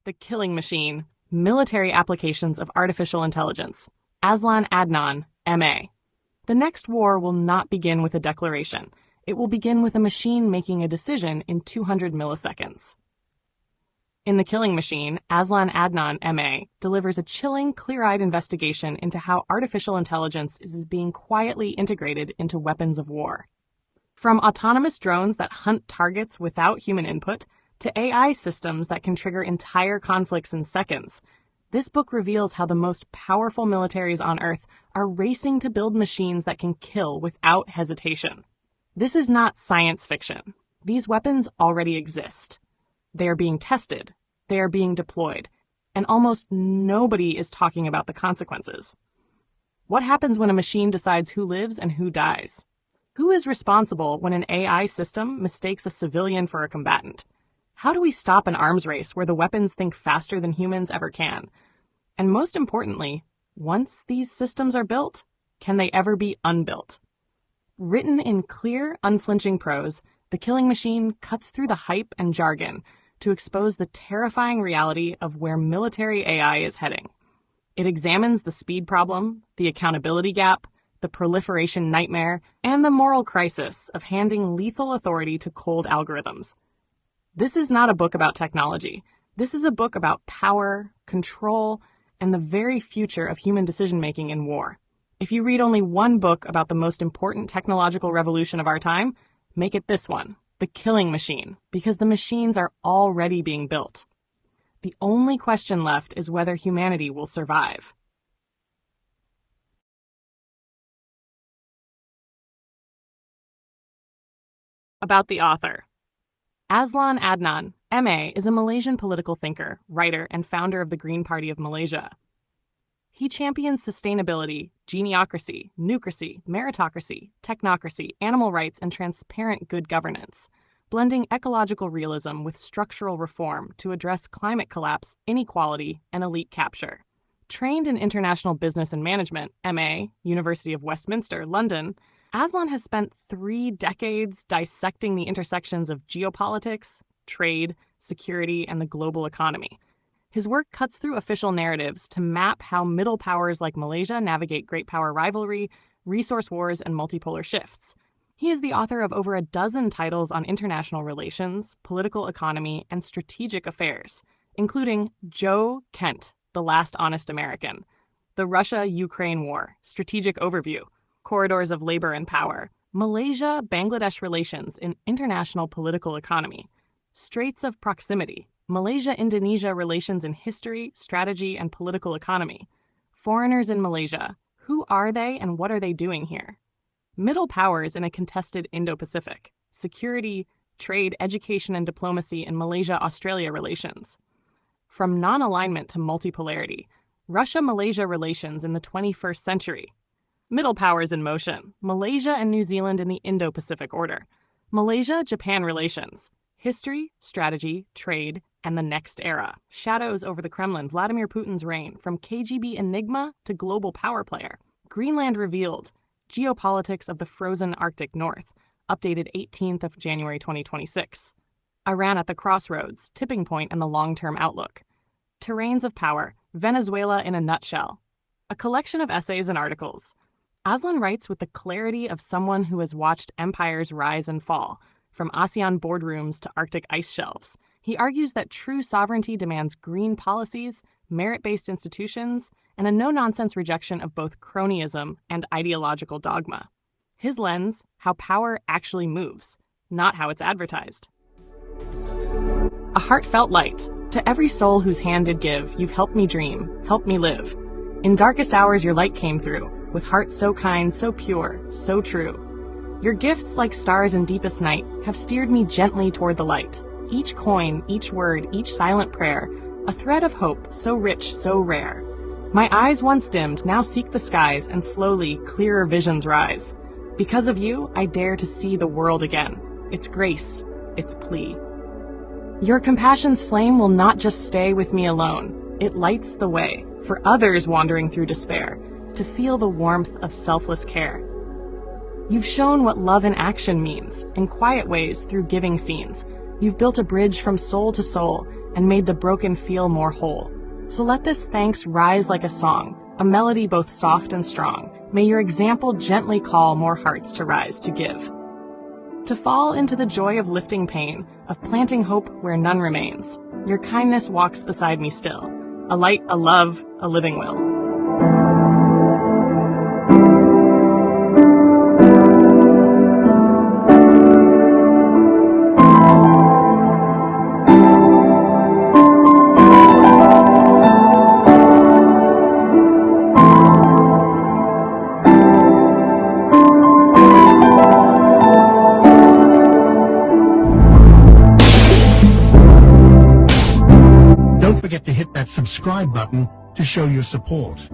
The Killing Machine, Military Applications of Artificial Intelligence, AZLAN ADNAN, MA. The next war will not begin with a declaration. It will begin with a machine making a decision in 200 milliseconds. In The Killing Machine, AZLAN ADNAN, MA delivers a chilling, clear-eyed investigation into how artificial intelligence is being quietly integrated into weapons of war. From autonomous drones that hunt targets without human input, to AI systems that can trigger entire conflicts in seconds, this book reveals how the most powerful militaries on Earth are racing to build machines that can kill without hesitation. This is not science fiction. These weapons already exist. They are being tested, they are being deployed, and almost nobody is talking about the consequences. What happens when a machine decides who lives and who dies? Who is responsible when an AI system mistakes a civilian for a combatant? How do we stop an arms race where the weapons think faster than humans ever can? And most importantly, once these systems are built, can they ever be unbuilt? Written in clear, unflinching prose, The Killing Machine cuts through the hype and jargon to expose the terrifying reality of where military AI is heading. It examines the speed problem, the accountability gap, the proliferation nightmare, and the moral crisis of handing lethal authority to cold algorithms. This is not a book about technology. This is a book about power, control, and the very future of human decision-making in war. If you read only one book about the most important technological revolution of our time, make it this one, The Killing Machine, because the machines are already being built. The only question left is whether humanity will survive. About the author. AZLAN ADNAN, MA, is a Malaysian political thinker, writer, and founder of the Green Party of Malaysia. He champions sustainability, geniocracy, nucracy, meritocracy, technocracy, animal rights, and transparent good governance, blending ecological realism with structural reform to address climate collapse, inequality, and elite capture. Trained in international business and management, MA, University of Westminster, London, AZLAN has spent 3 decades dissecting the intersections of geopolitics, trade, security, and the global economy. His work cuts through official narratives to map how middle powers like Malaysia navigate great power rivalry, resource wars, and multipolar shifts. He is the author of over a dozen titles on international relations, political economy, and strategic affairs, including Joe Kent, The Last Honest American, The Russia-Ukraine War, Strategic Overview, Corridors of Labor and Power, Malaysia-Bangladesh Relations in International Political Economy, Straits of Proximity, Malaysia-Indonesia Relations in History, Strategy, and Political Economy, Foreigners in Malaysia, Who Are They and What Are They Doing Here? Middle Powers in a Contested Indo-Pacific, Security, Trade, Education, and Diplomacy in Malaysia-Australia Relations, From Non-Alignment to Multipolarity, Russia-Malaysia Relations in the 21st Century, Middle Powers in Motion, Malaysia and New Zealand in the Indo-Pacific Order, Malaysia-Japan Relations, History, Strategy, Trade, and the Next Era, Shadows over the Kremlin, Vladimir Putin's Reign, from KGB Enigma to Global Power Player, Greenland Revealed, Geopolitics of the Frozen Arctic North, updated 18th of January 2026, Iran at the Crossroads, Tipping Point and the Long-Term Outlook, Terrains of Power, Venezuela in a Nutshell, a collection of essays and articles. AZLAN writes with the clarity of someone who has watched empires rise and fall, from ASEAN boardrooms to Arctic ice shelves. He argues that true sovereignty demands green policies, merit-based institutions, and a no-nonsense rejection of both cronyism and ideological dogma. His lens, how power actually moves, not how it's advertised. A heartfelt light. To every soul whose hand did give, you've helped me dream, helped me live. In darkest hours your light came through, with hearts so kind, so pure, so true. Your gifts, like stars in deepest night, have steered me gently toward the light. Each coin, each word, each silent prayer, a thread of hope so rich, so rare. My eyes once dimmed now seek the skies, and slowly clearer visions rise. Because of you, I dare to see the world again. Its grace, its plea. Your compassion's flame will not just stay with me alone. It lights the way for others wandering through despair to feel the warmth of selfless care. You've shown what love in action means, in quiet ways through giving scenes. You've built a bridge from soul to soul, and made the broken feel more whole. So let this thanks rise like a song, a melody both soft and strong. May your example gently call more hearts to rise to give. To fall into the joy of lifting pain, of planting hope where none remains. Your kindness walks beside me still, a light, a love, a living will. Don't forget to hit that subscribe button to show your support.